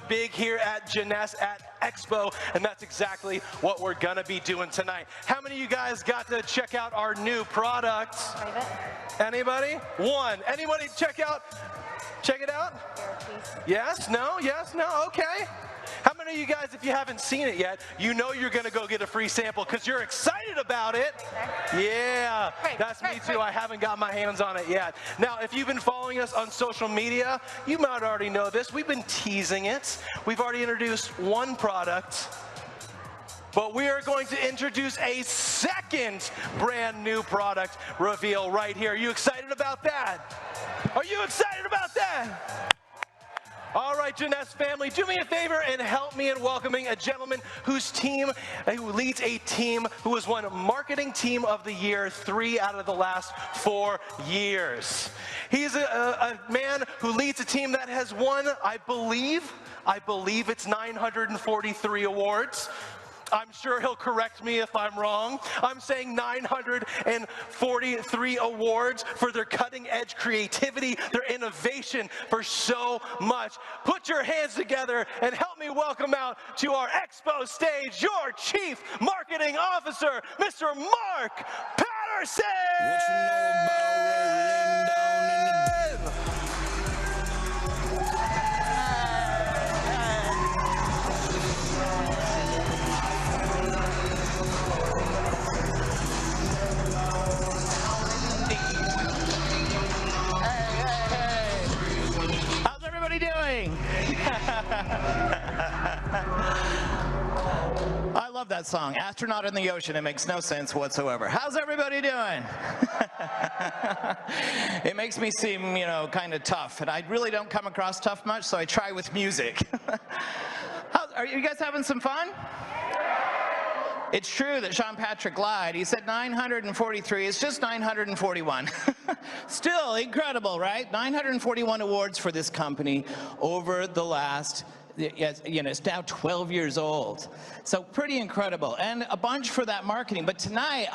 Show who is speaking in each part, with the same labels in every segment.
Speaker 1: big here at Jeunesse at EXPO, and that's exactly what we're gonna be doing tonight. How many of you guys got to check out our new product? Anybody? One. Anybody check it out? Yes? No? Yes? No? Okay. How many of you guys, if you haven't seen it yet, you know you're going to go get a free sample because you're excited about it? Yeah, that's me too. I haven't got my hands on it yet. Now, if you've been following us on social media, you might already know this. We've been teasing it. We've already introduced one product, but we are going to introduce a second brand new product reveal right here. Are you excited about that? Are you excited about that? All right, Jeunesse family, do me a favor and help me in welcoming a gentleman who leads a team who has won Marketing Team of the Year 3 out of the last 4 years. He's a man who leads a team that has won, I believe it's 943 awards. I'm sure he'll correct me if I'm wrong. I'm saying 943 awards for their cutting-edge creativity, their innovation, for so much. Put your hands together and help me welcome out to our EXPO stage your Chief Marketing Officer, Mr. Mark Patterson! What you know about rolling down in the
Speaker 2: doing? I love that song, Astronaut in the Ocean. It makes no sense whatsoever. How's everybody doing? It makes me seem, you know, kind of tough, and I really don't come across tough much, so I try with music. Are you guys having some fun? It's true that Sean Patrick lied. He said 943. It's just 941. Still incredible, right? 941 awards for this company over the last, you know, it's now 12 years old. So pretty incredible, and a bunch for that marketing. But tonight,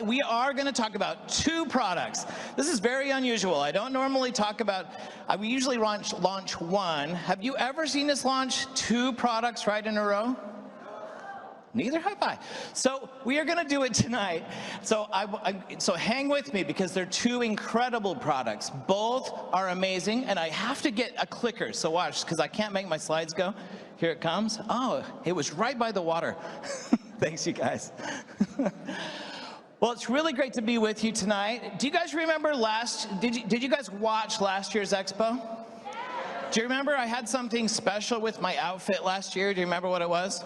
Speaker 2: we are going to talk about 2 products. This is very unusual. I don't normally talk about, we usually launch one. Have you ever seen us launch 2 products right in a row? Neither have I. So we are going to do it tonight. So so hang with me because they're 2 incredible products. Both are amazing, and I have to get a clicker. So watch, because I can't make my slides go. Here it comes. Oh, it was right by the water. Thanks, you guys. Well, it's really great to be with you tonight. Do you guys remember did you guys watch last year's Expo? Do you remember I had something special with my outfit last year? Do you remember what it was?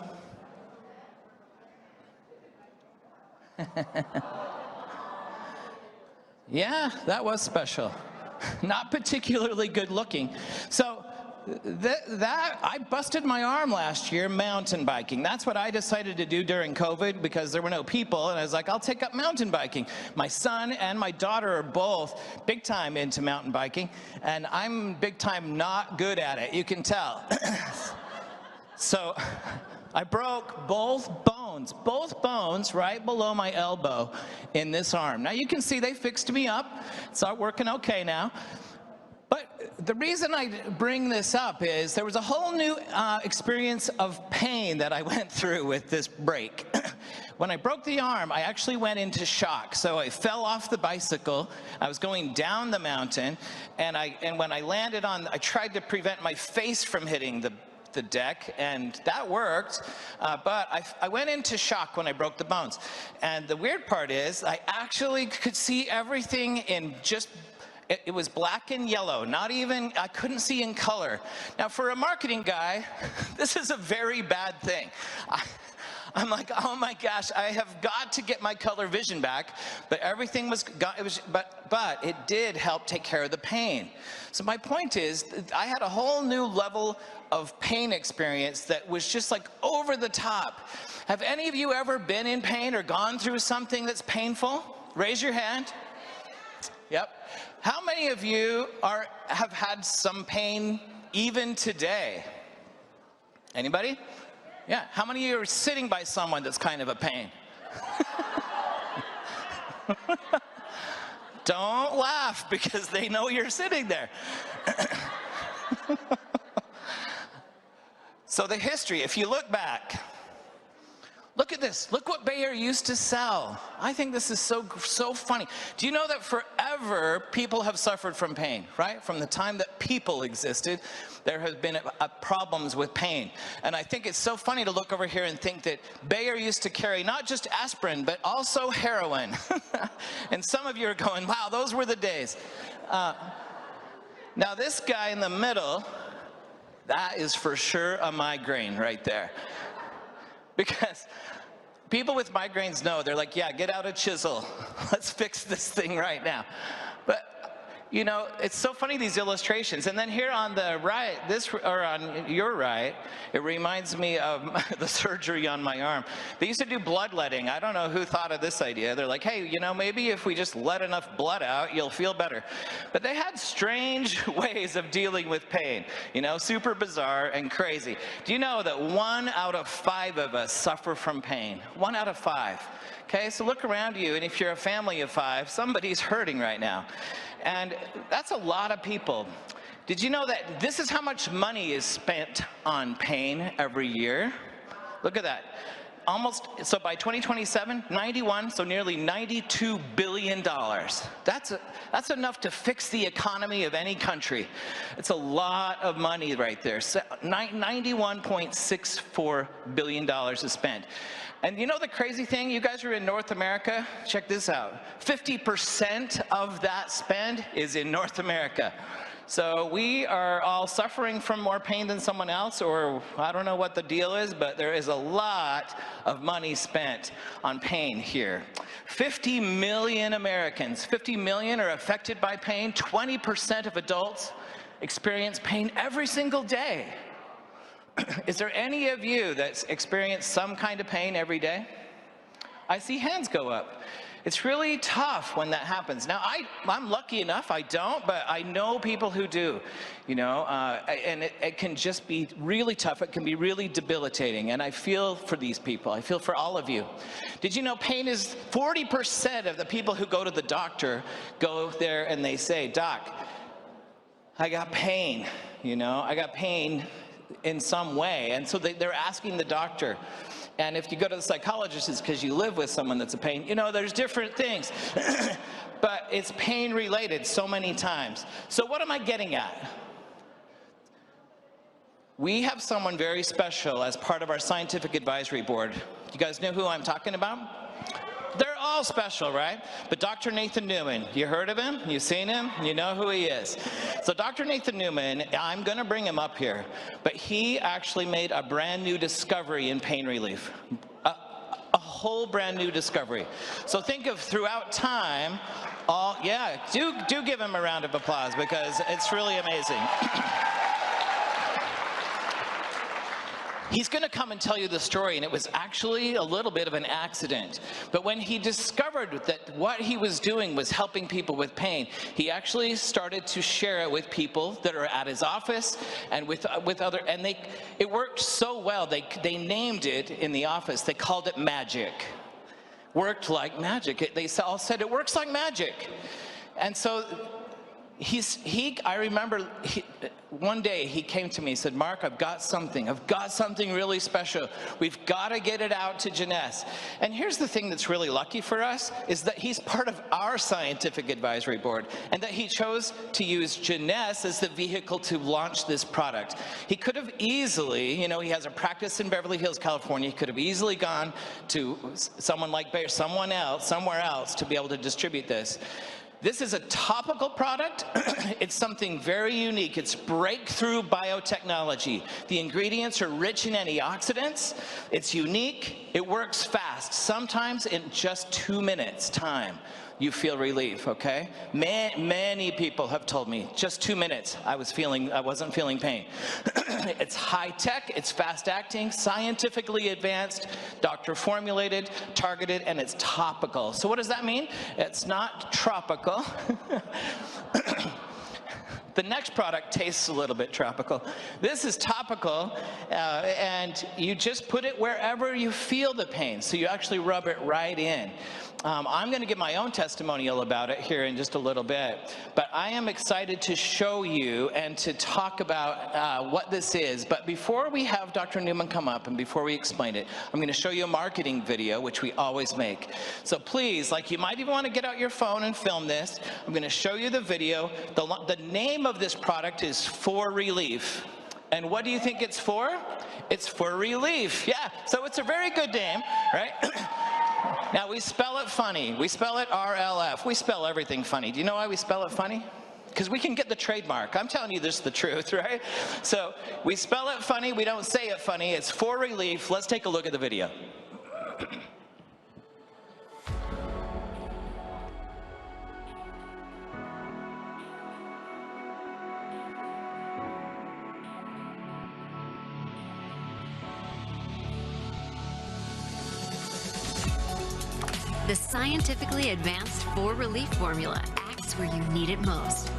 Speaker 2: Yeah, that was special. Not particularly good looking. So I busted my arm last year mountain biking. That's what I decided to do during COVID because there were no people, and I was like, I'll take up mountain biking. My son and my daughter are both big time into mountain biking, and I'm big time not good at it, you can tell. So I broke both bones right below my elbow in this arm. Now you can see they fixed me up. It's all working okay now. But the reason I bring this up is there was a whole new experience of pain that I went through with this break. When I broke the arm, I actually went into shock. So I fell off the bicycle. I was going down the mountain, and when I landed I tried to prevent my face from hitting the deck, and that worked, but I went into shock when I broke the bones. And the weird part is I actually could see everything in just, it was black and yellow, I couldn't see in color. Now for a marketing guy, this is a very bad thing. I'm like, oh my gosh, I have got to get my color vision back, but everything but it did help take care of the pain. So my point is, I had a whole new level of pain experience that was just like over the top. Have any of you ever been in pain or gone through something that's painful? Raise your hand. Yep. How many of you have had some pain even today? Anybody? Yeah, how many of you are sitting by someone that's kind of a pain? Don't laugh because they know you're sitting there. So the history, if you look back, look at this. Look what Bayer used to sell. I think this is so funny. Do you know that forever people have suffered from pain, right? From the time that people existed, there have been problems with pain. And I think it's so funny to look over here and think that Bayer used to carry not just aspirin, but also heroin. And some of you are going, wow, those were the days. Now this guy in the middle, that is for sure a migraine right there. Because people with migraines know, they're like, yeah, get out a chisel. Let's fix this thing right now. But, you know, it's so funny, these illustrations. And then here on the right, or on your right, it reminds me of the surgery on my arm. They used to do bloodletting. I don't know who thought of this idea. They're like, hey, you know, maybe if we just let enough blood out, you'll feel better. But they had strange ways of dealing with pain, you know, super bizarre and crazy. Do you know that 1 out of 5 of us suffer from pain? 1 out of 5. Okay, so look around you, and if you're a family of 5, somebody's hurting right now. And that's a lot of people. Did you know that this is how much money is spent on pain every year? Look at that. So by 2027, 91, so nearly $92 billion. That's enough to fix the economy of any country. It's a lot of money right there. So $91.64 billion is spent. And you know the crazy thing? You guys are in North America. Check this out. 50% of that spend is in North America. So we are all suffering from more pain than someone else, or I don't know what the deal is, but there is a lot of money spent on pain here. 50 million Americans, 50 million are affected by pain. 20% of adults experience pain every single day. Is there any of you that's experienced some kind of pain every day? I see hands go up. It's really tough when that happens. Now, I'm lucky enough, I don't, but I know people who do, you know, and it can just be really tough. It can be really debilitating, and I feel for these people. I feel for all of you. Did you know pain is 40% of the people who go to the doctor go there and they say, Doc, I got pain, you know, I got pain in some way. And so they're asking the doctor. And if you go to the psychologist, it's because you live with someone that's a pain. You know, there's different things. But it's pain related so many times. So what am I getting at? We have someone very special as part of our scientific advisory board. You guys know who I'm talking about? They're all special, right? But Dr. Nathan Newman, you heard of him? You seen him? You know who he is. So Dr. Nathan Newman, I'm going to bring him up here, but he actually made a brand new discovery in pain relief. A whole brand new discovery. So think of throughout time, do give him a round of applause because it's really amazing. He's going to come and tell you the story, and it was actually a little bit of an accident. But when he discovered that what he was doing was helping people with pain, he actually started to share it with people that are at his office and with other, and it worked so well, they named it in the office, they called it magic. Worked like magic. They all said it works like magic. And so I remember one day he came to me and said, Mark, I've got something really special. We've got to get it out to Jeunesse. And here's the thing that's really lucky for us is that he's part of our scientific advisory board and that he chose to use Jeunesse as the vehicle to launch this product. He could have easily, you know, he has a practice in Beverly Hills, California. He could have easily gone to someone like Bayer, someone else, somewhere else to be able to distribute this. This is a topical product. It's something very unique. It's breakthrough biotechnology. The ingredients are rich in antioxidants. It's unique. It works fast. Sometimes in just 2 minutes time, you feel relief, okay? Many people have told me, just 2 minutes, I wasn't feeling pain. It's high tech, it's fast acting, scientifically advanced, doctor formulated, targeted, and it's topical. So what does that mean? It's not tropical. The next product tastes a little bit tropical. This is topical, and you just put it wherever you feel the pain. So you actually rub it right in. I'm going to give my own testimonial about it here in just a little bit, but I am excited to show you and to talk about what this is. But before we have Dr. Newman come up and before we explain it, I'm going to show you a marketing video, which we always make. So please, like, you might even want to get out your phone and film this. I'm going to show you the video. The name of this product is For Relief. And what do you think it's for? It's for relief. Yeah, so it's a very good name, right? Now, we spell it funny. We spell it RLF. We spell everything funny. Do you know why we spell it funny? Because we can get the trademark. I'm telling you, this is the truth, right? So we spell it funny. We don't say it funny. It's For Relief. Let's take a look at the video.
Speaker 3: The scientifically advanced For Relief formula acts where you need it most.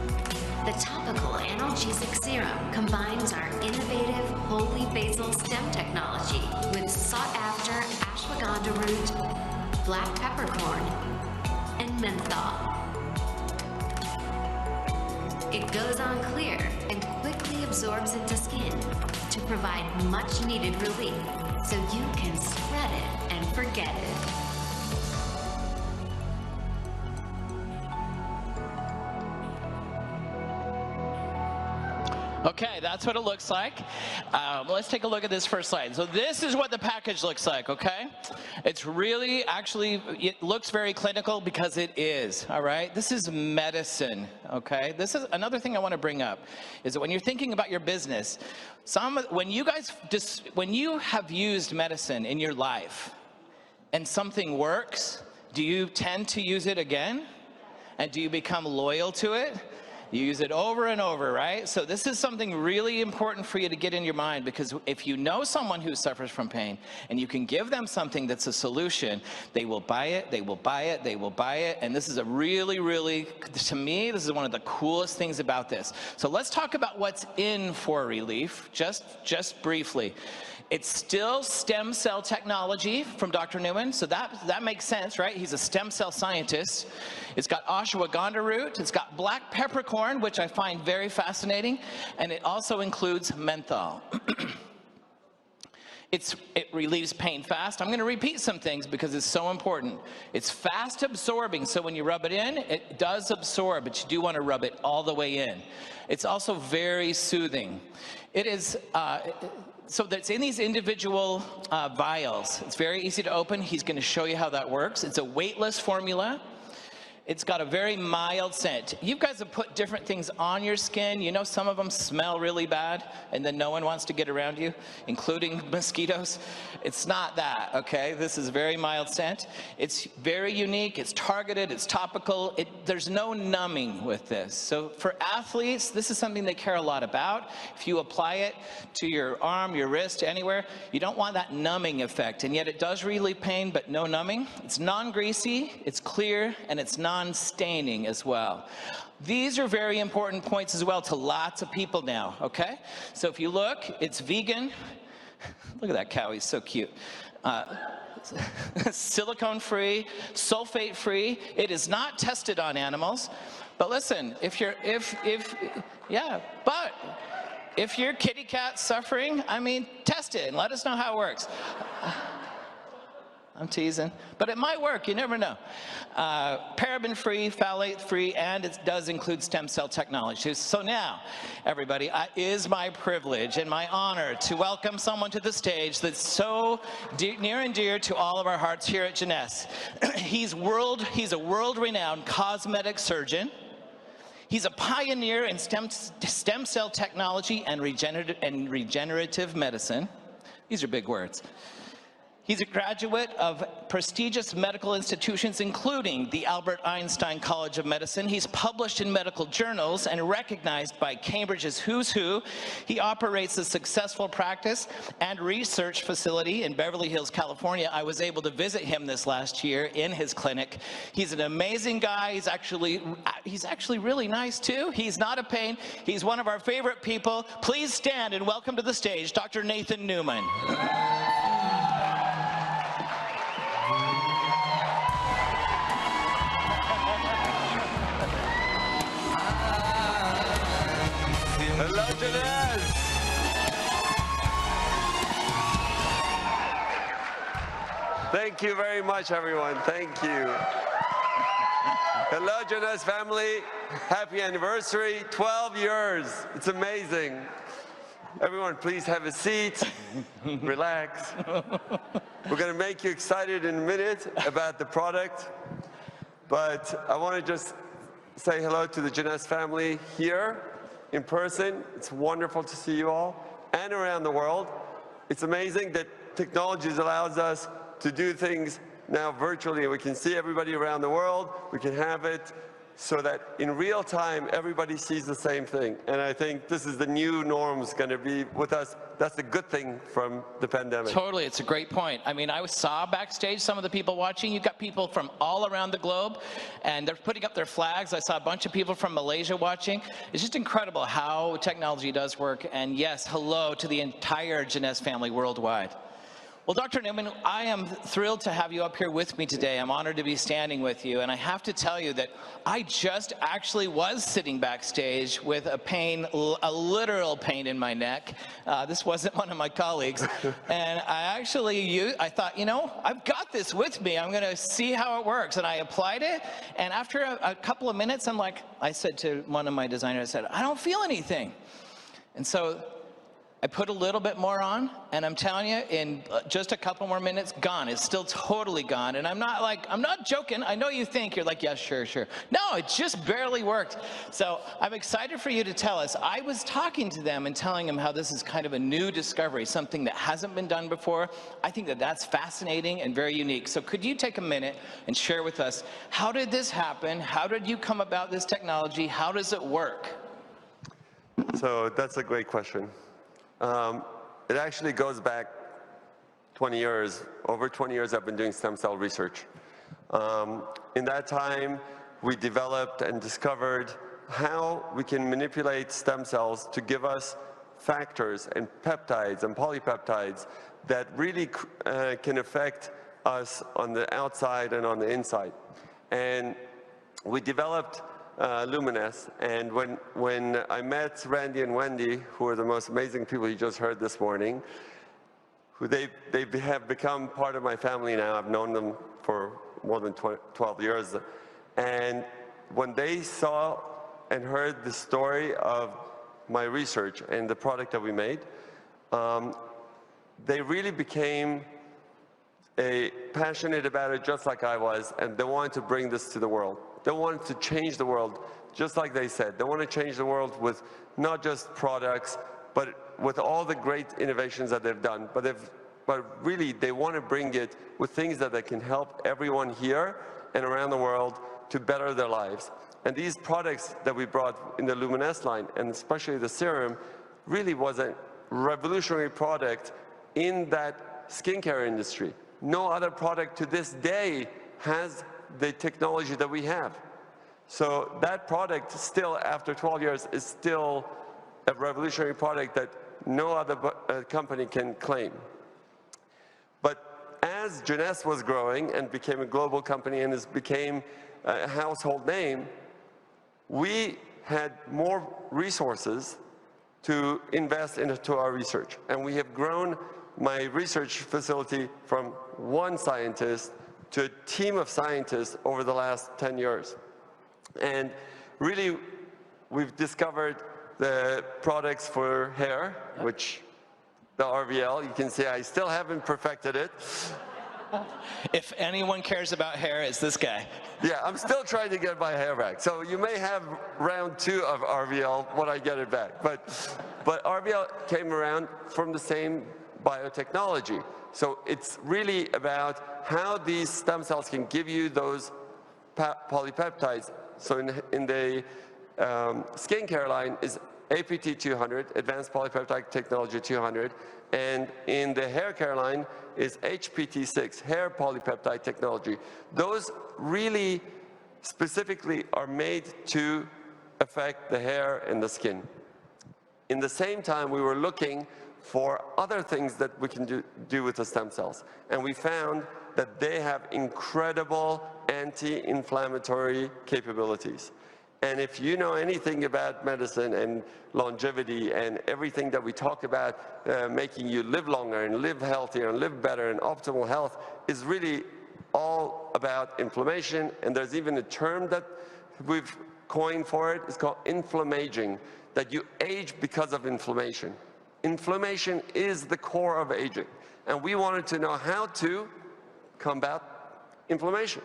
Speaker 3: The topical analgesic serum combines our innovative holy basil stem technology with sought-after ashwagandha root, black peppercorn, and menthol. It goes on clear and quickly absorbs into skin to provide much-needed relief so you can spread it and forget it.
Speaker 2: Okay, that's what it looks like. Let's take a look at this first slide. So this is what the package looks like, okay? It's really, actually, it looks very clinical because it is, all right? This is medicine, okay? This is another thing I want to bring up, is that when you're thinking about your business, when you have used medicine in your life and something works, do you tend to use it again? And do you become loyal to it? You use it over and over, right? So this is something really important for you to get in your mind, because if you know someone who suffers from pain and you can give them something that's a solution, they will buy it, they will buy it, they will buy it. And this is a really, really, to me, this is one of the coolest things about this. So let's talk about what's in For Relief, just briefly. It's still stem cell technology from Dr. Newman, so that makes sense, right? He's a stem cell scientist. It's got ashwagandha root, it's got black peppercorn, which I find very fascinating, and it also includes menthol. It relieves pain fast. I'm going to repeat some things because it's so important. It's fast absorbing, so when you rub it in, it does absorb, but you do want to rub it all the way in. It's also very soothing. It is, so that's in these individual vials. It's very easy to open. He's going to show you how that works. It's a weightless formula. It's got a very mild scent. You guys have put different things on your skin. You know, some of them smell really bad, and then no one wants to get around you, including mosquitoes. It's not that, okay? This is very mild scent. It's very unique. It's targeted. It's topical. There's no numbing with this. So for athletes, this is something they care a lot about. If you apply it to your arm, your wrist, anywhere, you don't want that numbing effect, and yet it does relieve pain, but no numbing. It's non-greasy, it's clear, and it's non-staining as well. These are very important points as well to lots of people now, okay? So if you look, it's vegan. Look at that cow, he's so cute. Silicone-free, sulfate-free. It is not tested on animals. But listen, if your kitty cat's suffering, I mean, test it and let us know how it works. I'm teasing, but it might work, you never know. Paraben-free, phthalate-free, and it does include stem cell technology. So now, everybody, it is my privilege and my honor to welcome someone to the stage that's so near and dear to all of our hearts here at Jeunesse. He's a world-renowned cosmetic surgeon. He's a pioneer in stem cell technology and regenerative medicine. These are big words. He's a graduate of prestigious medical institutions, including the Albert Einstein College of Medicine. He's published in medical journals and recognized by Cambridge's Who's Who. He operates a successful practice and research facility in Beverly Hills, California. I was able to visit him this last year in his clinic. He's an amazing guy. He's actually really nice too. He's not a pain. He's one of our favorite people. Please stand and welcome to the stage, Dr. Nathan Newman.
Speaker 4: Hello, Jeunesse! Thank you very much, everyone. Thank you. Hello, Jeunesse family. Happy anniversary, 12 years. It's amazing. Everyone, please have a seat. Relax. We're going to make you excited in a minute about the product. But I want to just say hello to the Jeunesse family here in person. It's wonderful to see you all, and around the world. It's amazing that technology allows us to do things now virtually. We can see everybody around the world. We can have it so that in real time, everybody sees the same thing. And I think this is the new norms going to be with us. That's a good thing from the pandemic.
Speaker 2: Totally, it's a great point. I mean, I saw backstage some of the people watching. You've got people from all around the globe, and they're putting up their flags. I saw a bunch of people from Malaysia watching. It's just incredible how technology does work. And yes, hello to the entire Jeunesse family worldwide. Well, Dr. Newman, I am thrilled to have you up here with me today. I'm honored to be standing with you, and I have to tell you that I just actually was sitting backstage with a pain, a literal pain in my neck. This wasn't one of my colleagues, and I thought, you know, I've got this with me. I'm going to see how it works, and I applied it, and after a couple of minutes, I said to one of my designers, I said, I don't feel anything. And so I put a little bit more on, and I'm telling you, in just a couple more minutes, gone. It's still totally gone. And I'm not joking. I know you think, you're like, yeah, sure. No, it just barely worked. So I'm excited for you to tell us. I was talking to them and telling them how this is kind of a new discovery, something that hasn't been done before. I think that that's fascinating and very unique. So could you take a minute and share with us, how did this happen? How did you come about this technology? How does it work?
Speaker 4: So that's a great question. It actually goes back 20 years. Over 20 years I've been doing stem cell research. In that time, we developed and discovered how we can manipulate stem cells to give us factors and peptides and polypeptides that really can affect us on the outside and on the inside. And we developed Luminous, and when I met Randy and Wendy, who are the most amazing people you just heard this morning, who they have become part of my family now. I've known them for more than 12 years. And when they saw and heard the story of my research and the product that we made, they really became passionate about it just like I was, and they wanted to bring this to the world. They wanted to change the world, just like they said. They want to change the world with not just products, but with all the great innovations that they've done. But really, they want to bring it with things that they can help everyone here and around the world to better their lives. And these products that we brought in the Luminous line, and especially the serum, really was a revolutionary product in that skincare industry. No other product to this day has the technology that we have. So that product still, after 12 years, is still a revolutionary product that no other company can claim. But as Jeunesse was growing and became a global company and became a household name, we had more resources to invest into our research. And we have grown my research facility from one scientist to a team of scientists over the last 10 years. And really, we've discovered the products for hair, which the RVL, you can see I still haven't perfected it.
Speaker 2: If anyone cares about hair, it's this guy.
Speaker 4: Yeah, I'm still trying to get my hair back. So you may have round 2 of RVL when I get it back. But RVL came around from the same biotechnology. So it's really about how these stem cells can give you those polypeptides. So in the skincare line is APT 200, Advanced Polypeptide Technology 200, and in the hair care line is HPT6, Hair Polypeptide Technology. Those really specifically are made to affect the hair and the skin. In the same time, we were looking for other things that we can do with the stem cells, and we found that they have incredible anti-inflammatory capabilities. And if you know anything about medicine and longevity and everything that we talk about, making you live longer and live healthier and live better and optimal health is really all about inflammation. And there's even a term that we've coined for it. It's called inflammaging, that you age because of inflammation. Inflammation is the core of aging. And we wanted to know how to combat inflammation.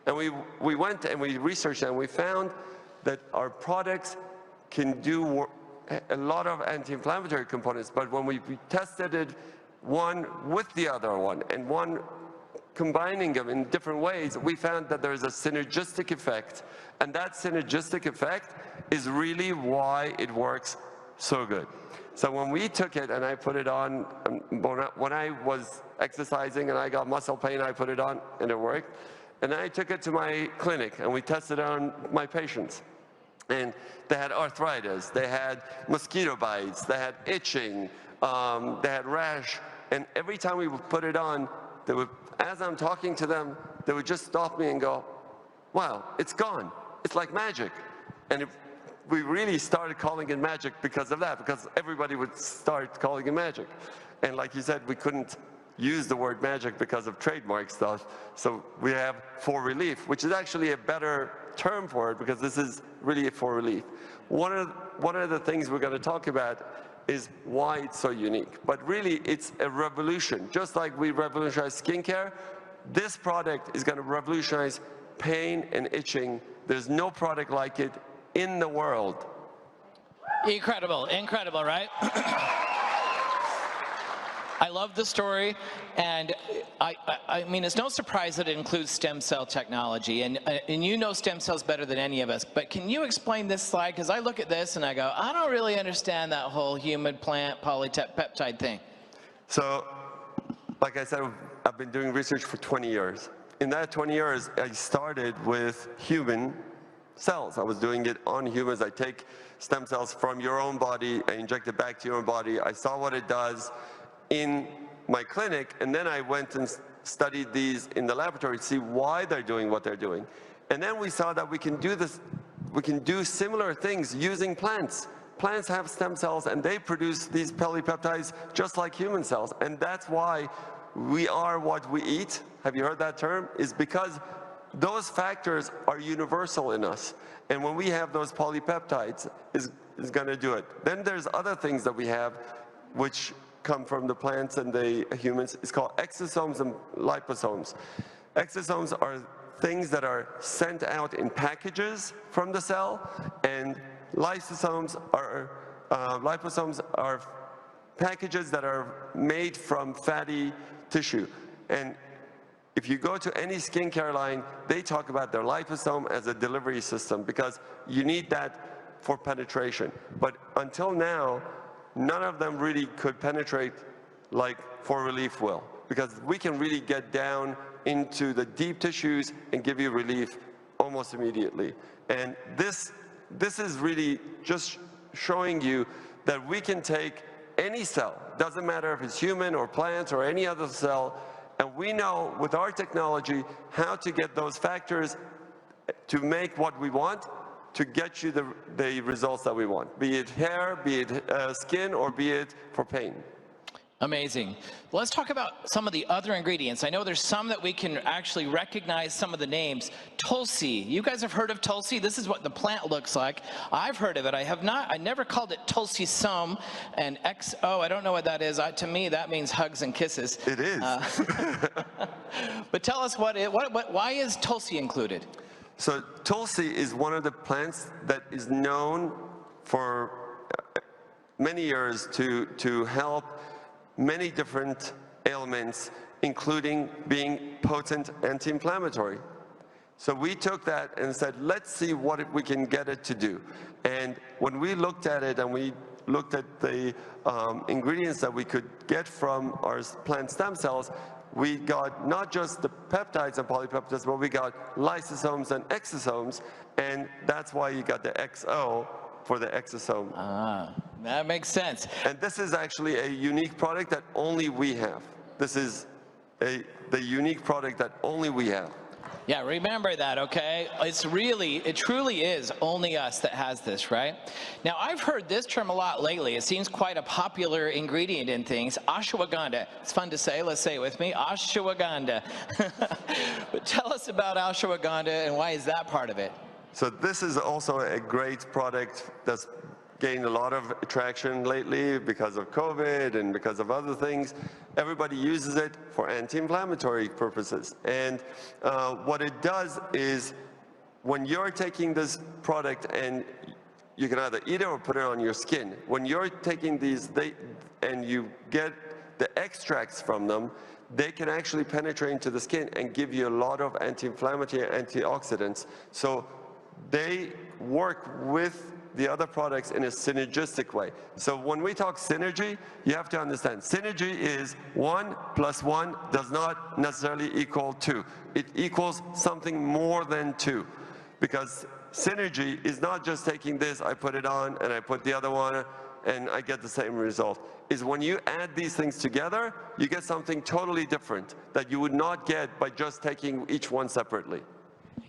Speaker 4: And we went and we researched and we found that our products can do a lot of anti-inflammatory components, but when we tested it one with the other one and one combining them in different ways, we found that there's a synergistic effect, and that synergistic effect is really why it works so good. So when we took it and I put it on, when I was exercising and I got muscle pain, I put it on and it worked. And I took it to my clinic and we tested it on my patients. And they had arthritis, they had mosquito bites, they had itching, they had rash. And every time we would put it on, they would, as I'm talking to them, they would just stop me and go, wow, it's gone. It's like magic. And we really started calling it magic because of that, because everybody would start calling it magic. And like you said, we couldn't use the word magic because of trademark stuff. So we have for relief, which is actually a better term for it because this is really for relief. One of the things we're going to talk about is why it's so unique. But really, it's a revolution. Just like we revolutionized skincare, this product is going to revolutionize pain and itching. There's no product like it in the world.
Speaker 2: Incredible, incredible, right? I love the story, and I mean, it's no surprise that it includes stem cell technology, and you know stem cells better than any of us, but can you explain this slide? Because I look at this and I go, I don't really understand that whole human-plant polypeptide thing.
Speaker 4: So, like I said, I've been doing research for 20 years. In that 20 years, I started with human cells. I was doing it on humans. I take stem cells from your own body, I inject it back to your own body. I saw what it does in my clinic, and then I went and studied these in the laboratory to see why they're doing what they're doing. And then we saw that we can do this, we can do similar things using plants. Plants have stem cells and they produce these polypeptides just like human cells. And that's why we are what we eat. Have you heard that term? Is because those factors are universal in us. And when we have those polypeptides, is going to do it. Then there's other things that we have which come from the plants and the humans. It's called exosomes and liposomes. Exosomes are things that are sent out in packages from the cell, and liposomes are packages that are made from fatty tissue. And if you go to any skincare line, they talk about their liposome as a delivery system because you need that for penetration. But until now, none of them really could penetrate like For Relief will, because we can really get down into the deep tissues and give you relief almost immediately. And this is really just showing you that we can take any cell, doesn't matter if it's human or plant or any other cell, and we know with our technology how to get those factors to make what we want, to get you the results that we want, be it hair, be it skin, or be it for pain.
Speaker 2: Amazing. Let's talk about some of the other ingredients. I know there's some that we can actually recognize some of the names. Tulsi. You guys have heard of Tulsi? This is what the plant looks like. I've heard of it. I have not. I never called it Tulsi Sum. And XO, I don't know what that is. To me, that means hugs and kisses.
Speaker 4: It is.
Speaker 2: But tell us why is Tulsi included?
Speaker 4: So Tulsi is one of the plants that is known for many years to help many different ailments, including being potent anti-inflammatory. So we took that and said, let's see what we can get it to do. And when we looked at it and we looked at the ingredients that we could get from our plant stem cells, we got not just the peptides and polypeptides, but we got lysosomes and exosomes, and that's why you got the XO for the exosome.
Speaker 2: Ah, that makes sense.
Speaker 4: And this is actually a unique product that only we have. This is the unique product that only we have.
Speaker 2: Yeah, remember that, okay? It truly is only us that has this, right? Now, I've heard this term a lot lately. It seems quite a popular ingredient in things, ashwagandha. It's fun to say, let's say it with me, ashwagandha. But tell us about ashwagandha and why is that part of it?
Speaker 4: So this is also a great product that's gained a lot of traction lately because of COVID and because of other things. Everybody uses it for anti-inflammatory purposes. And what it does is when you're taking this product, and you can either eat it or put it on your skin, when you're taking these and you get the extracts from them, they can actually penetrate into the skin and give you a lot of anti-inflammatory antioxidants. So they work with the other products in a synergistic way. So when we talk synergy, you have to understand, synergy is 1 + 1 does not necessarily equal 2. It equals something more than 2. Because synergy is not just taking this, I put it on, and I put the other one, and I get the same result. Is when you add these things together, you get something totally different that you would not get by just taking each one separately.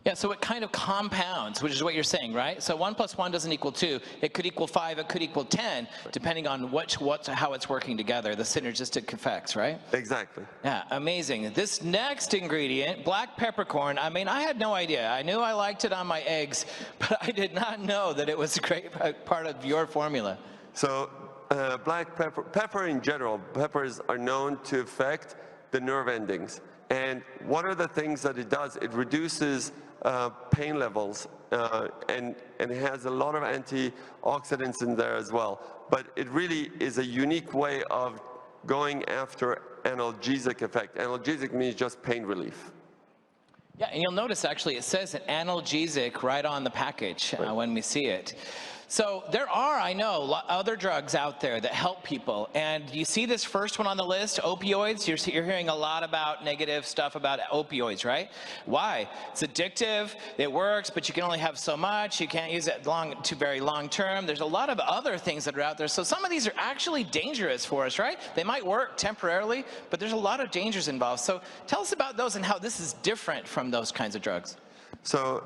Speaker 2: Yeah, so it kind of compounds, which is what you're saying, right? So 1 + 1 doesn't equal 2. It could equal 5, it could equal 10, depending on how it's working together, the synergistic effects, right?
Speaker 4: Exactly.
Speaker 2: Yeah, amazing. This next ingredient, black peppercorn, I mean, I had no idea. I knew I liked it on my eggs, but I did not know that it was a great part of your formula.
Speaker 4: So black pepper in general, peppers are known to affect the nerve endings. And one of the things that it does, it reduces pain levels, and it has a lot of antioxidants in there as well. But it really is a unique way of going after analgesic effect. Analgesic means just pain relief.
Speaker 2: Yeah, and you'll notice actually it says an analgesic right on the package when we see it. So there are, I know, other drugs out there that help people. And you see this first one on the list, opioids. You're hearing a lot about negative stuff about opioids, right? Why? It's addictive, it works, but you can only have so much. You can't use it very long term. There's a lot of other things that are out there. So some of these are actually dangerous for us, right? They might work temporarily, but there's a lot of dangers involved. So tell us about those and how this is different from those kinds of drugs.
Speaker 4: So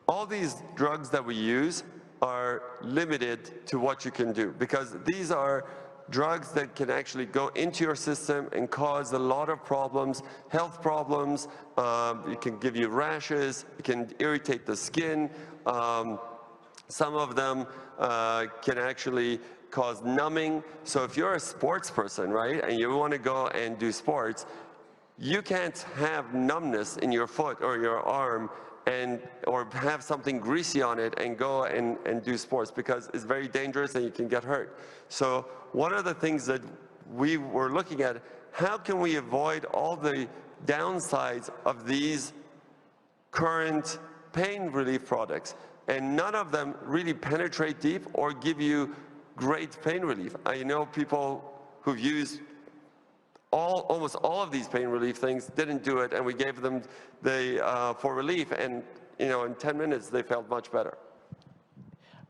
Speaker 4: all these drugs that we use are limited to what you can do, because these are drugs that can actually go into your system and cause a lot of problems, health problems. It can give you rashes, it can irritate the skin. Some of them can actually cause numbing. So if you're a sports person, right, and you want to go and do sports, you can't have numbness in your foot or your arm or have something greasy on it and go and do sports, because it's very dangerous and you can get hurt. So one of the things that we were looking at, how can we avoid all the downsides of these current pain relief products? And none of them really penetrate deep or give you great pain relief. I know people who've used almost all of these pain relief things, didn't do it, and we gave them for relief, and in 10 minutes they felt much better.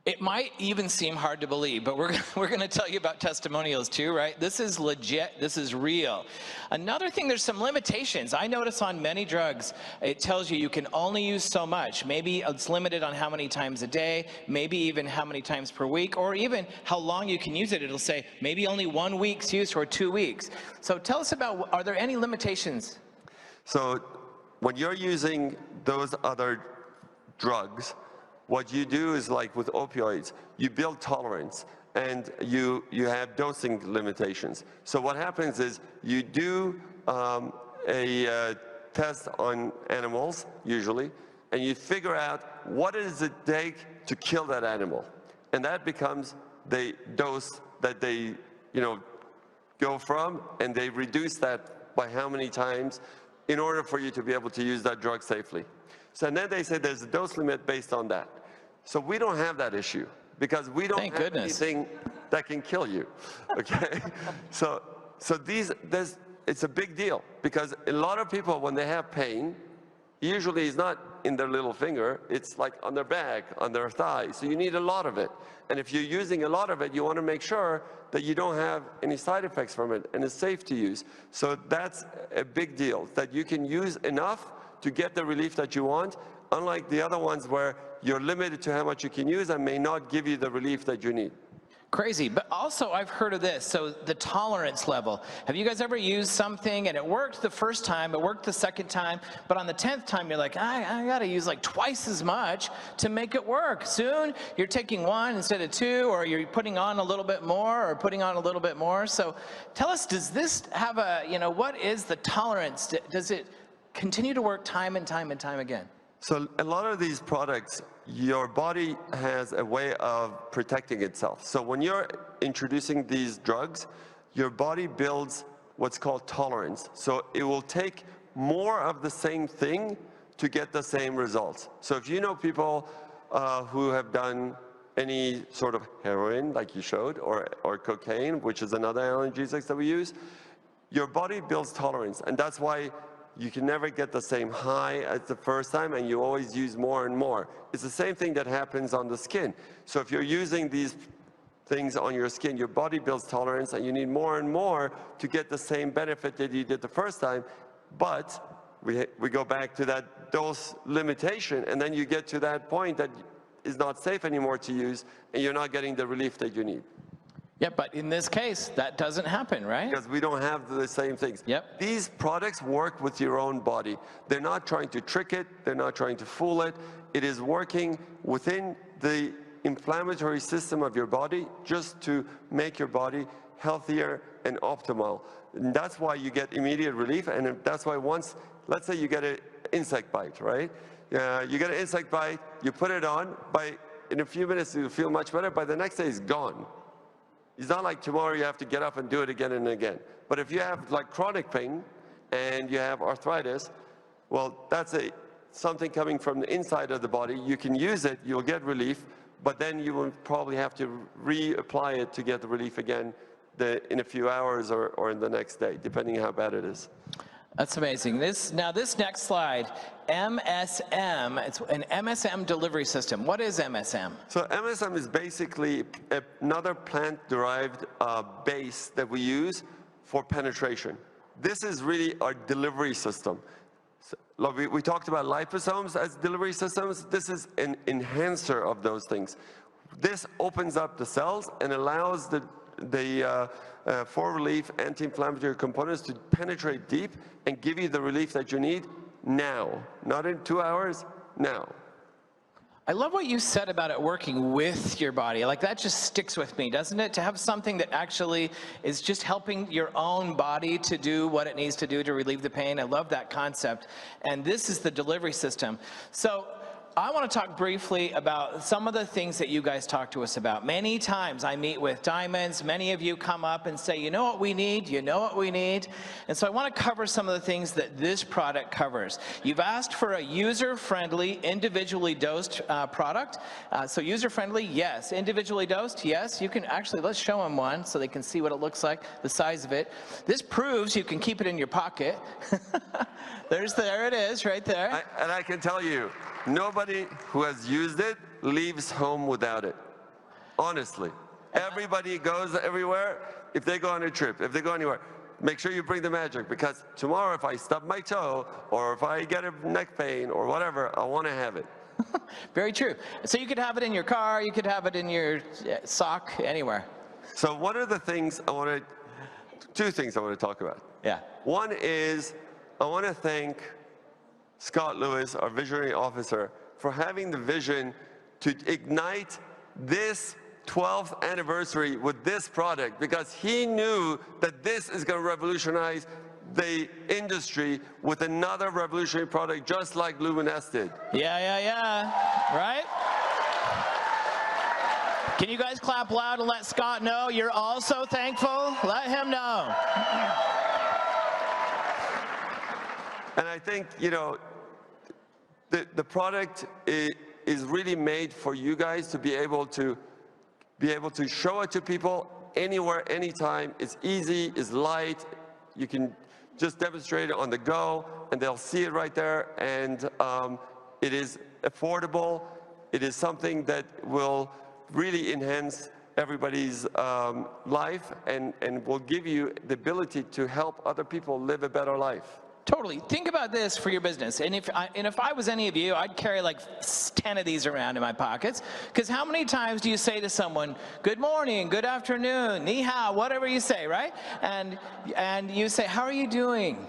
Speaker 2: It might even seem hard to believe, but we're going to tell you about testimonials too, right? This is legit. This is real. Another thing, there's some limitations. I notice on many drugs, it tells you can only use so much. Maybe it's limited on how many times a day, maybe even how many times per week, or even how long you can use it. It'll say maybe only 1 week's use or 2 weeks. So tell us about, are there any limitations?
Speaker 4: So when you're using those other drugs, what you do is, like with opioids, you build tolerance and you have dosing limitations. So what happens is you do a test on animals, usually, and you figure out what does it take to kill that animal. And that becomes the dose that they go from, and they reduce that by how many times in order for you to be able to use that drug safely. So and then they say there's a dose limit based on that. So we don't have that issue because we don't have anything that can kill you, okay? so it's a big deal because a lot of people, when they have pain, usually it's not in their little finger, it's like on their back, on their thigh, so you need a lot of it. And if you're using a lot of it, you want to make sure that you don't have any side effects from it and it's safe to use. So that's a big deal, that you can use enough to get the relief that you want, unlike the other ones where you're limited to how much you can use and may not give you the relief that you need.
Speaker 2: Crazy, but also I've heard of this, so the tolerance level. Have you guys ever used something and it worked the first time, it worked the second time, but on the 10th time you're like, I gotta use like twice as much to make it work. Soon you're taking 1 instead of 2, or you're putting on a little bit more or putting on a little bit more. So tell us, does this have a, what is the tolerance? Does it continue to work time and time and time again?
Speaker 4: So a lot of these products, your body has a way of protecting itself. So when you're introducing these drugs, your body builds what's called tolerance. So it will take more of the same thing to get the same results. So if you know people who have done any sort of heroin, like you showed, or cocaine, which is another analgesic that we use, your body builds tolerance. And that's why you can never get the same high as the first time, and you always use more and more. It's the same thing that happens on the skin. So if you're using these things on your skin, your body builds tolerance, and you need more and more to get the same benefit that you did the first time. But we go back to that dose limitation, and then you get to that point that is not safe anymore to use, and you're not getting the relief that you need.
Speaker 2: Yeah, but in this case, that doesn't happen, right?
Speaker 4: Because we don't have the same things.
Speaker 2: Yep.
Speaker 4: These products work with your own body. They're not trying to trick it. They're not trying to fool it. It is working within the inflammatory system of your body just to make your body healthier and optimal. And that's why you get immediate relief, and that's why once, let's say you get an insect bite, right? You get an insect bite, you put it on, in a few minutes you'll feel much better, by the next day it's gone. It's not like tomorrow you have to get up and do it again and again. But if you have like chronic pain and you have arthritis, well, that's something coming from the inside of the body. You can use it, you'll get relief, but then you will probably have to reapply it to get the relief again in a few hours or in the next day, depending on how bad it is.
Speaker 2: That's amazing. Now this next slide, MSM, it's an MSM delivery system. What is MSM? So
Speaker 4: MSM is basically another plant-derived base that we use for penetration. This is really our delivery system. So, we talked about liposomes as delivery systems. This is an enhancer of those things. This opens up the cells and allows the for relief anti-inflammatory components to penetrate deep and give you the relief that you need now, not in 2 hours, now.
Speaker 2: I love what you said about it working with your body. Like, that just sticks with me, doesn't it? To have something that actually is just helping your own body to do what it needs to do to relieve the pain. I love that concept. And this is the delivery system. So I want to talk briefly about some of the things that you guys talk to us about. Many times I meet with diamonds. Many of you come up and say, you know what we need, you know what we need. And so I want to cover some of the things that this product covers. You've asked for a user-friendly, individually dosed product. So user-friendly, yes. Individually dosed, yes. You can actually, let's show them one so they can see what it looks like, the size of it. This proves you can keep it in your pocket. There it is, right there.
Speaker 4: And I can tell you, nobody who has used it leaves home without it. Honestly. Everybody goes everywhere. If they go on a trip, if they go anywhere, make sure you bring the magic, because tomorrow if I stub my toe or if I get a neck pain or whatever, I want to have it.
Speaker 2: Very true. So you could have it in your car, you could have it in your sock, anywhere.
Speaker 4: So what are the things two things I want to talk about.
Speaker 2: Yeah.
Speaker 4: One is, I want to thank Scott Lewis, our visionary officer, for having the vision to ignite this 12th anniversary with this product, because he knew that this is going to revolutionize the industry with another revolutionary product just like Luminesce did.
Speaker 2: Yeah, right? Can you guys clap loud and let Scott know you're also thankful? Let him know.
Speaker 4: And I think, you know, the product is really made for you guys to be able to show it to people anywhere, anytime. It's easy, it's light. You can just demonstrate it on the go, and they'll see it right there. And it is affordable. It is something that will really enhance everybody's life and will give you the ability to help other people live a better life.
Speaker 2: Totally. Think about this for your business. And if I was any of you, I'd carry like 10 of these around in my pockets. Because how many times do you say to someone, good morning, good afternoon, ni hao, whatever you say, right? And you say, how are you doing?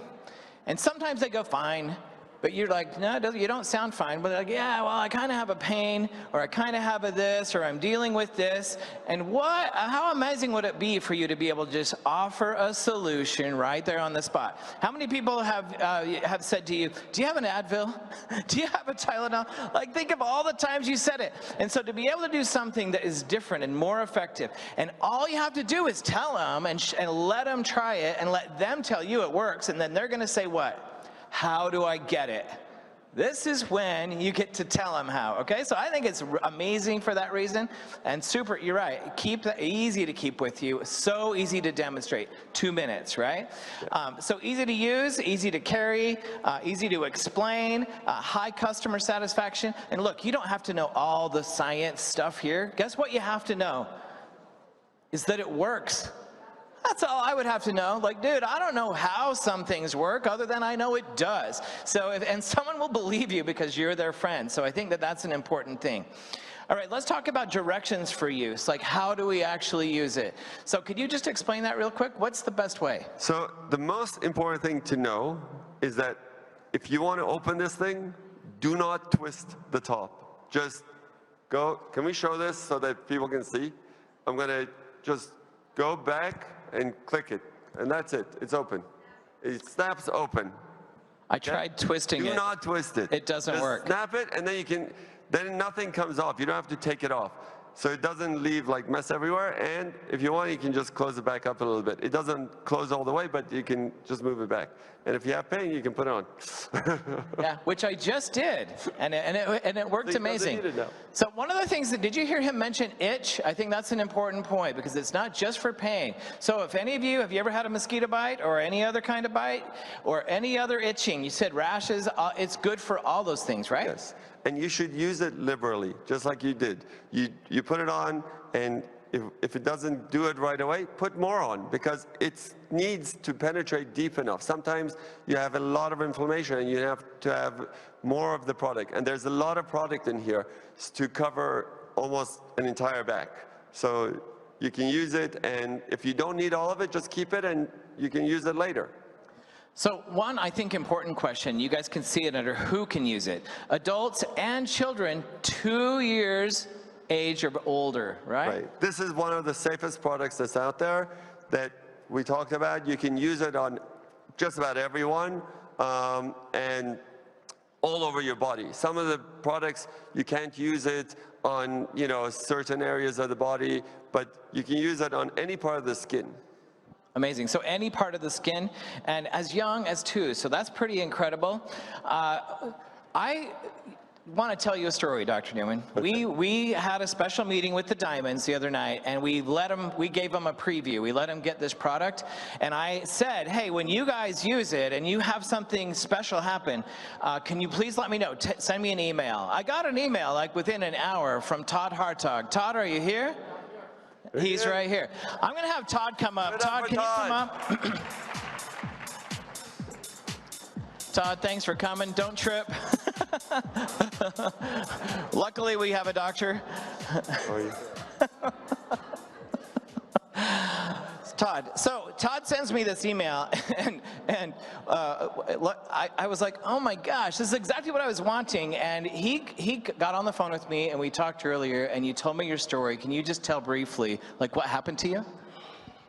Speaker 2: And sometimes they go, fine. But you're like, no, you don't sound fine. But they're like, yeah, well, I kind of have a pain, or I kind of have a this, or I'm dealing with this. And how amazing would it be for you to be able to just offer a solution right there on the spot? How many people have said to you, do you have an Advil? Do you have a Tylenol? Like, think of all the times you said it. And so to be able to do something that is different and more effective, and all you have to do is tell them and let them try it and let them tell you it works, and then they're going to say what? How do I get it? This is when you get to tell them how, okay? So I think it's amazing for that reason, and super, you're right, easy to keep with you, so easy to demonstrate, 2 minutes, right? So easy to use, easy to carry, easy to explain, high customer satisfaction, and look, you don't have to know all the science stuff here. Guess what you have to know? Is that it works. That's all I would have to know. Like, dude, I don't know how some things work other than I know it does. So, and someone will believe you because you're their friend. So I think that that's an important thing. All right, let's talk about directions for use. Like, how do we actually use it? So could you just explain that real quick? What's the best way?
Speaker 4: So the most important thing to know is that if you want to open this thing, do not twist the top. Just go, can we show this so that people can see? I'm going to just go back and click it, and that's it. It's open. It snaps open.
Speaker 2: I tried twisting it.
Speaker 4: Do not twist it.
Speaker 2: It doesn't
Speaker 4: Just
Speaker 2: work.
Speaker 4: Snap it, and then nothing comes off. You don't have to take it off. So it doesn't leave like mess everywhere, and if you want, you can just close it back up a little bit. It doesn't close all the way, but you can just move it back. And if you have pain, you can put it on.
Speaker 2: Yeah, which I just did, and it worked amazing. So one of the things did you hear him mention itch? I think that's an important point because it's not just for pain. So if any of you, have you ever had a mosquito bite or any other kind of bite or any other itching? You said rashes, it's good for all those things, right?
Speaker 4: Yes, and you should use it liberally, just like you did. You put it on, and if it doesn't do it right away, put more on, because it needs to penetrate deep enough. Sometimes you have a lot of inflammation and you have to have more of the product. And there's a lot of product in here to cover almost an entire back. So you can use it, and if you don't need all of it, just keep it and you can use it later.
Speaker 2: So one, I think, important question, you guys can see it under who can use it. Adults and children 2 years age or older, right?
Speaker 4: Right. This is one of the safest products that's out there that we talked about. You can use it on just about everyone and all over your body. Some of the products, you can't use it on, you know, certain areas of the body, but you can use it on any part of the skin.
Speaker 2: Amazing. So any part of the skin, and as young as 2, so that's pretty incredible. I want to tell you a story, Dr. Newman. Okay. We had a special meeting with the Diamonds the other night, and we gave them a preview. We let them get this product, and I said, hey, when you guys use it and you have something special happen, can you please let me know? Send me an email. I got an email like within an hour from Todd Hartog. Todd, are you here? He's right here. I'm going to have Todd come up. Todd, can you come up? Todd, thanks for coming. Don't trip. Luckily, we have a doctor. Todd. So Todd sends me this email, and I was like, oh my gosh, this is exactly what I was wanting. And he got on the phone with me, and we talked earlier, and you told me your story. Can you just tell briefly, like, what happened to you?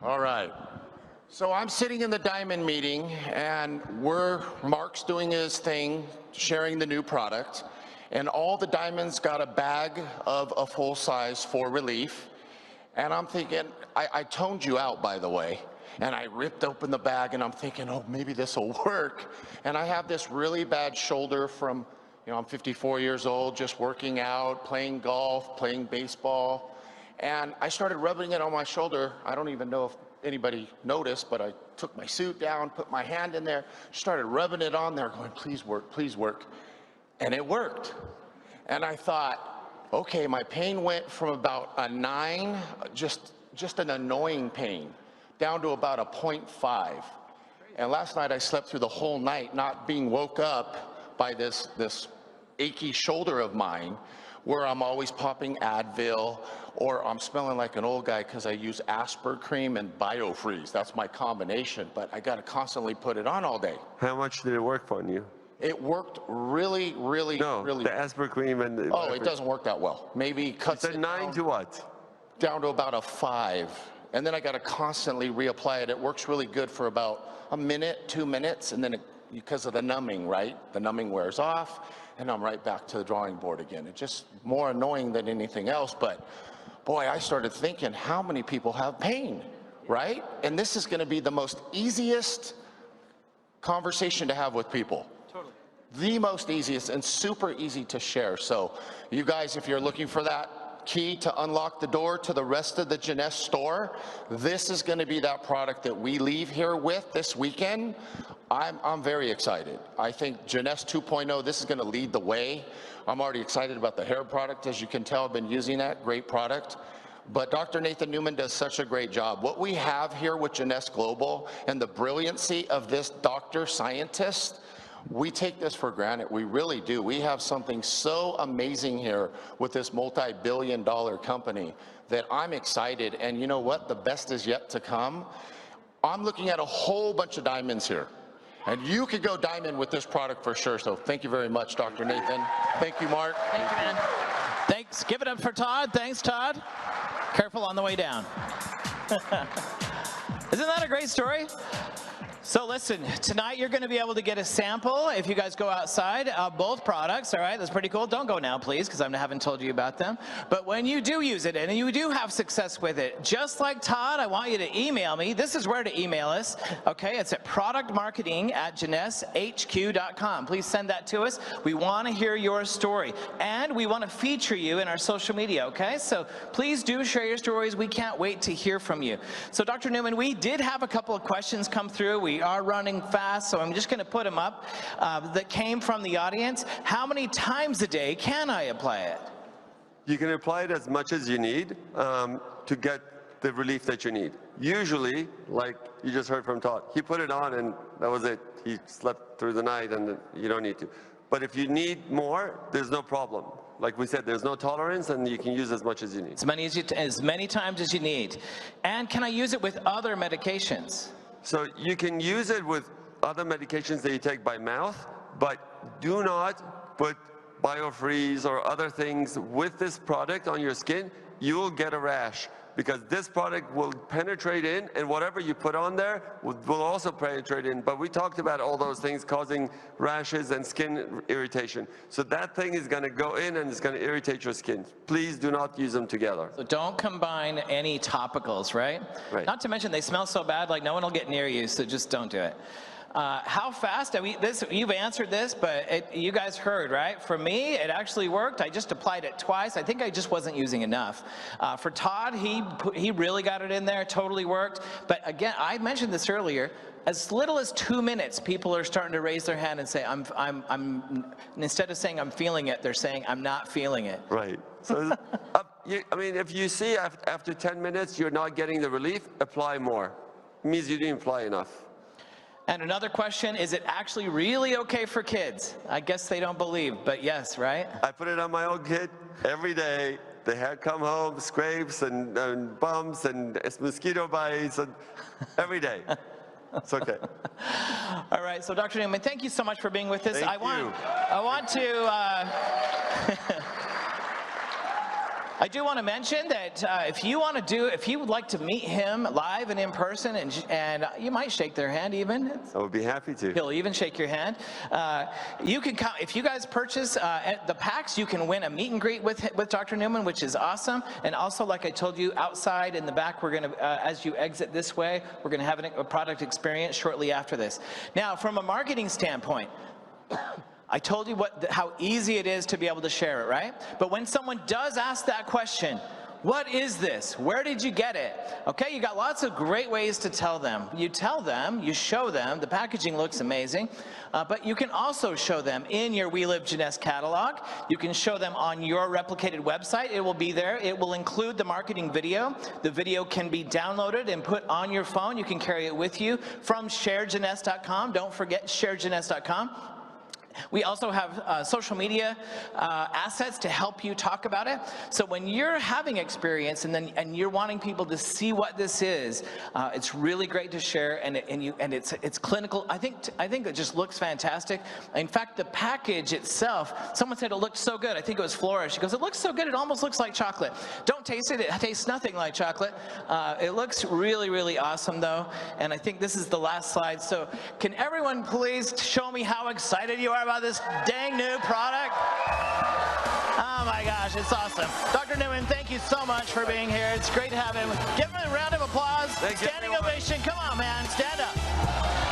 Speaker 5: All right. So I'm sitting in the Diamond meeting, and Mark's doing his thing, sharing the new product. And all the diamonds got a bag of a full size for relief. And I'm thinking, I toned you out, by the way. And I ripped open the bag and I'm thinking, oh, maybe this will work. And I have this really bad shoulder from, I'm 54 years old, just working out, playing golf, playing baseball. And I started rubbing it on my shoulder. I don't even know if anybody noticed, but I took my suit down, put my hand in there, started rubbing it on there, going, please work, please work. And it worked. And I thought, okay, my pain went from about a 9, just an annoying pain, down to about a 0.5. And last night I slept through the whole night not being woke up by this achy shoulder of mine, where I'm always popping Advil, or I'm smelling like an old guy because I use Asper cream and Biofreeze. That's my combination, but I got to constantly put it on all day.
Speaker 4: How much did it work on you?
Speaker 5: It worked really, really,
Speaker 4: no,
Speaker 5: really.
Speaker 4: The Asper cream and the
Speaker 5: it doesn't work that well. Maybe cuts it
Speaker 4: 9 to what?
Speaker 5: Down to about a 5. And then I got to constantly reapply it. It works really good for about a minute, 2 minutes, and then because of the numbing, right? The numbing wears off, and I'm right back to the drawing board again. It's just more annoying than anything else, but boy, I started thinking, how many people have pain, right? And this is gonna be the most easiest conversation to have with people. Totally. The most easiest and super easy to share. So you guys, if you're looking for that key to unlock the door to the rest of the Jeunesse store, this is gonna be that product that we leave here with this weekend. I'm very excited. I think Jeunesse 2.0, this is gonna lead the way. I'm already excited about the hair product. As you can tell, I've been using that, great product. But Dr. Nathan Newman does such a great job. What we have here with Jeunesse Global and the brilliancy of this doctor scientist, we take this for granted, we really do. We have something so amazing here with this multi-billion-dollar company that I'm excited, and you know what, the best is yet to come. I'm looking at a whole bunch of diamonds here, and you could go diamond with this product for sure, so thank you very much, Dr. Nathan. Thank you, Mark.
Speaker 2: Thank you, man. Thanks, give it up for Todd. Thanks, Todd. Careful on the way down. Isn't that a great story? So listen, tonight you're going to be able to get a sample if you guys go outside of both products, all right? That's pretty cool. Don't go now, please, because I haven't told you about them. But when you do use it and you do have success with it, just like Todd, I want you to email me. This is where to email us, okay? It's at productmarketing@JeunessHQ.com. Please send that to us. We want to hear your story, and we want to feature you in our social media, okay? So please do share your stories. We can't wait to hear from you. So Dr. Newman, we did have a couple of questions come through. We are running fast, so I'm just going to put them up that came from the audience. How many times a day can I apply it?
Speaker 4: You can apply it as much as you need to get the relief that you need. Usually, like you just heard from Todd, he put it on and that was it. He slept through the night and you don't need to. But if you need more, there's no problem. Like we said, there's no tolerance and you can use as much as you need.
Speaker 2: As many times as you need. And can I use it with other medications?
Speaker 4: So you can use it with other medications that you take by mouth, but do not put Biofreeze or other things with this product on your skin. You will get a rash because this product will penetrate in, and whatever you put on there will also penetrate in. But we talked about all those things causing rashes and skin irritation. So that thing is going to go in and it's going to irritate your skin. Please do not use them together.
Speaker 2: So don't combine any topicals, right?
Speaker 4: Right.
Speaker 2: Not to mention they smell so bad, like no one will get near you, so just don't do it. How fast? You've answered this, but you guys heard, right? For me, it actually worked. I just applied it twice. I think I just wasn't using enough. For Todd, he really got it in there, totally worked. But again, I mentioned this earlier. As little as 2 minutes, people are starting to raise their hand and say, and instead of saying I'm feeling it, they're saying I'm not feeling it.
Speaker 4: Right. So, I mean, if you see after 10 minutes you're not getting the relief, apply more. It means you didn't apply enough.
Speaker 2: And another question, is it actually really okay for kids? I guess they don't believe, but yes, right?
Speaker 4: I put it on my own kid every day. They had come home, scrapes and bumps and mosquito bites and every day. It's okay.
Speaker 2: All right, so Dr. Newman, thank you so much for being with us. I want to I do want to mention that if you would like to meet him live and in person, and you might shake their hand even.
Speaker 4: I would be happy to.
Speaker 2: He'll even shake your hand. You can come, if you guys purchase at the packs, you can win a meet and greet with Dr. Newman, which is awesome. And also, like I told you, outside in the back, we're going to, as you exit this way, we're going to have a product experience shortly after this. Now, from a marketing standpoint, I told you how easy it is to be able to share it, right? But when someone does ask that question, what is this? Where did you get it? Okay, you got lots of great ways to tell them. You tell them, you show them, the packaging looks amazing, but you can also show them in your We Live Jeunesse catalog. You can show them on your replicated website. It will be there. It will include the marketing video. The video can be downloaded and put on your phone. You can carry it with you from sharejeunesse.com. Don't forget sharejeunesse.com. We also have social media assets to help you talk about it. So when you're having experience and you're wanting people to see what this is, it's really great to share, and it's clinical. I think it just looks fantastic. In fact, the package itself, someone said it looked so good. I think it was Flora. She goes, it looks so good. It almost looks like chocolate. Don't taste it. It tastes nothing like chocolate. It looks really, really awesome though. And I think this is the last slide. So can everyone please show me how excited you are about this dang new product? Oh my gosh, it's awesome. Dr. Newman, thank you so much for being here. It's great to have him. Give him a round of applause.
Speaker 4: Thank you,
Speaker 2: Standing
Speaker 4: everyone.
Speaker 2: ovation. Come on, man. Stand up.